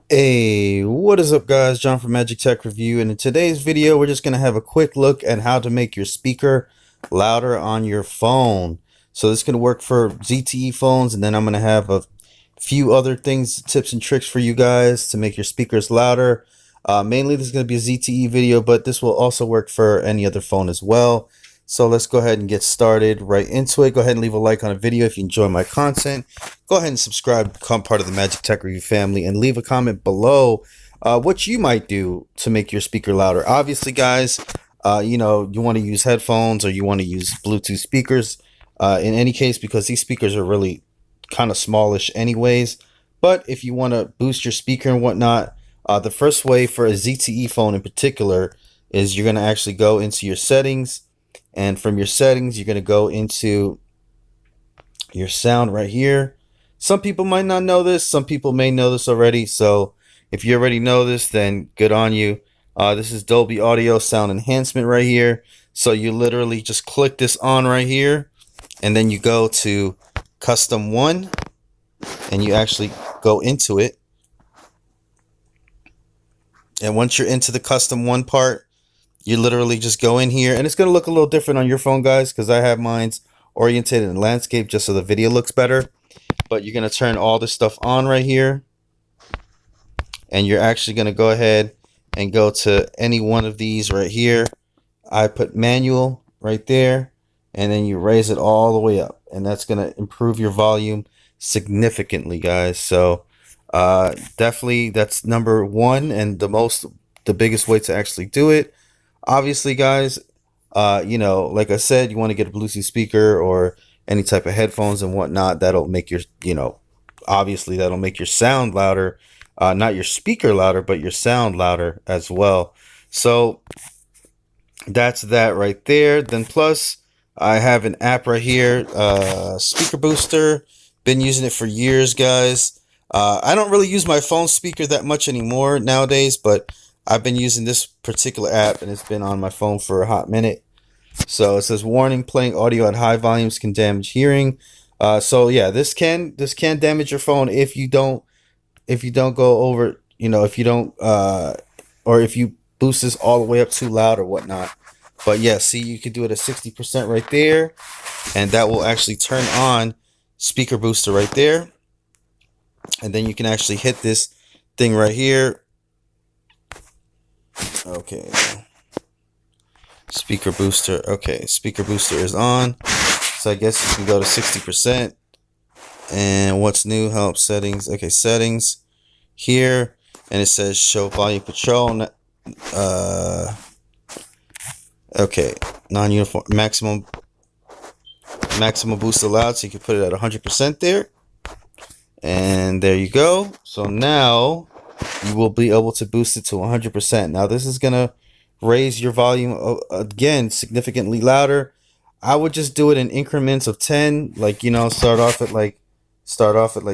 Hey, what is up guys? John from Magic Tech Review, and in today's video we're just going to have a quick look at how to make your speaker louder on your phone. So this is going to work for ZTE phones, and then I'm going to have a few other things, tips and tricks for you guys to make your speakers louder. Mainly this is going to be a ZTE video, but this will also work for any other phone as well. So let's go ahead and get started right into it. Go ahead and leave a like on a video if you enjoy my content. Go ahead and subscribe, become part of the Magic Tech Review family, and leave a comment below what you might do to make your speaker louder. Obviously, guys, you want to use headphones or you want to use Bluetooth speakers in any case, because these speakers are really kind of smallish anyways. But if you want to boost your speaker and whatnot, the first way for a ZTE phone in particular is you're going to actually go into your settings. And from your settings, you're going to go into your sound right here. Some people might not know this. Some people may know this already. So if you already know this, then good on you. This is Dolby Audio Sound Enhancement right here. So you literally just click this on right here. And then you go to Custom 1. And you actually go into it. And once you're into the Custom 1 part, you literally just go in here, and it's going to look a little different on your phone, guys, because I have mine's oriented in landscape just so the video looks better. But you're going to turn all this stuff on right here, and you're actually going to go ahead and go to any one of these right here. I put manual right there, and then you raise it all the way up, and that's going to improve your volume significantly, guys. So definitely that's number one and the biggest way to actually do it. Obviously, guys, like I said, you want to get a Bluetooth speaker or any type of headphones and whatnot. That'll make your, obviously that'll make your sound louder. Not your speaker louder, but your sound louder as well. So that's that right there. Then plus, I have an app right here, Speaker Booster. Been using it for years, guys. I don't really use my phone speaker that much anymore nowadays, but I've been using this particular app, and it's been on my phone for a hot minute. So it says, warning, playing audio at high volumes can damage hearing. So yeah, this can damage your phone if you don't go over, if you don't or if you boost this all the way up too loud or whatnot. But yeah, see, you can do it at 60% right there, and that will actually turn on Speaker Booster right there. And then you can actually hit this thing right here. Okay, Speaker Booster. Okay, Speaker Booster is on. So I guess you can go to 60%. And what's new? Help settings. Okay, settings here, and it says show volume control. Okay, non-uniform maximum boost allowed. So you can put it at 100% there. And there you go. So now you will be able to boost it to 100%. Now this is gonna raise your volume again significantly louder. I would just do it in increments of 10, like, start off at like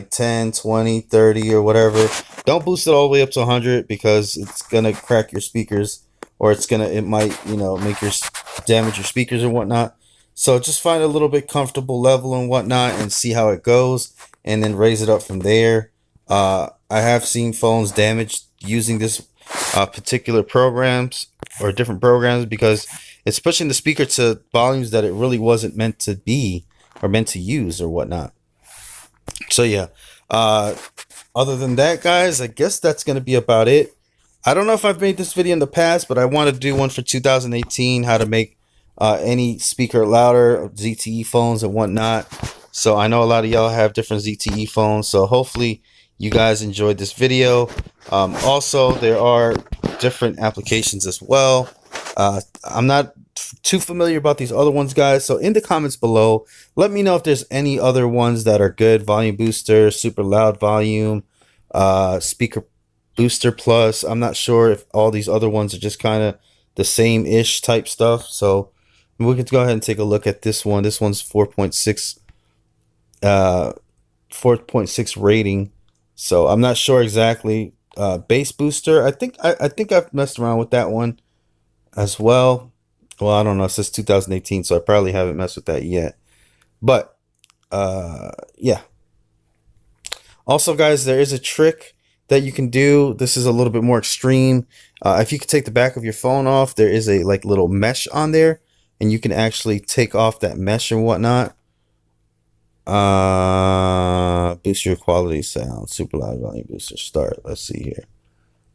10, 20, 30 or whatever. Don't boost it all the way up to 100, because it's gonna crack your speakers, or it might damage your speakers and whatnot. So just find a little bit comfortable level and whatnot and see how it goes, and then raise it up from there. I have seen phones damaged using this particular programs or different programs, because it's pushing the speaker to volumes that it really wasn't meant to be or meant to use or whatnot. So yeah, other than that, guys, I guess that's going to be about it. I don't know if I've made this video in the past, but I want to do one for 2018, how to make any speaker louder, ZTE phones and whatnot. So I know a lot of y'all have different ZTE phones, so hopefully you guys enjoyed this video. Also, there are different applications as well. I'm not too familiar about these other ones, guys. So in the comments below, let me know if there's any other ones that are good. Volume booster, super loud volume, speaker booster plus. I'm not sure if all these other ones are just kind of the same-ish type stuff. So we can go ahead and take a look at this one. This one's 4.6 rating. So I'm not sure exactly. Bass booster, I think I've messed around with that one as well. Well, I don't know, it says 2018, so I probably haven't messed with that yet. But yeah, Also, guys, there is a trick that you can do. This is a little bit more extreme. If you could take the back of your phone off, there is a like little mesh on there, and you can actually take off that mesh and whatnot. Boost your quality sound, super loud volume booster, start. Let's see here.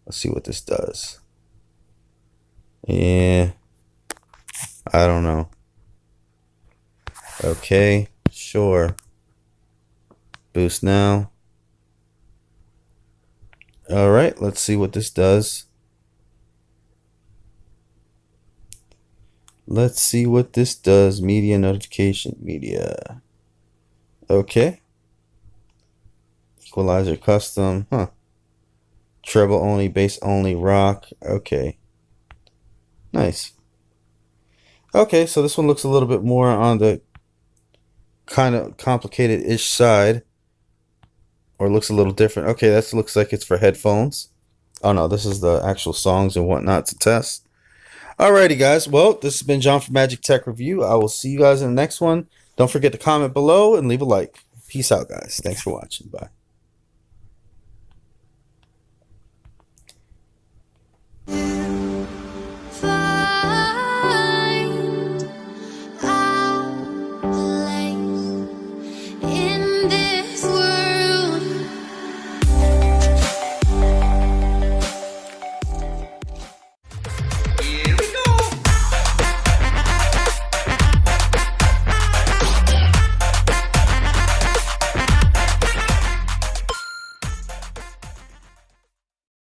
Let's see what this does. Yeah, I don't know. Okay, sure. Boost now. All right, let's see what this does. Let's see what this does. Media notification, media. Okay. Equalizer custom, huh? Treble only, bass only, rock. Okay. Nice. Okay, so this one looks a little bit more on the kind of complicated-ish side. Or looks a little different. Okay, that looks like it's for headphones. Oh no, this is the actual songs and whatnot to test. Alrighty, guys. Well, this has been John from Magic Tech Review. I will see you guys in the next one. Don't forget to comment below and leave a like. Peace out, guys. Thanks for watching. Bye.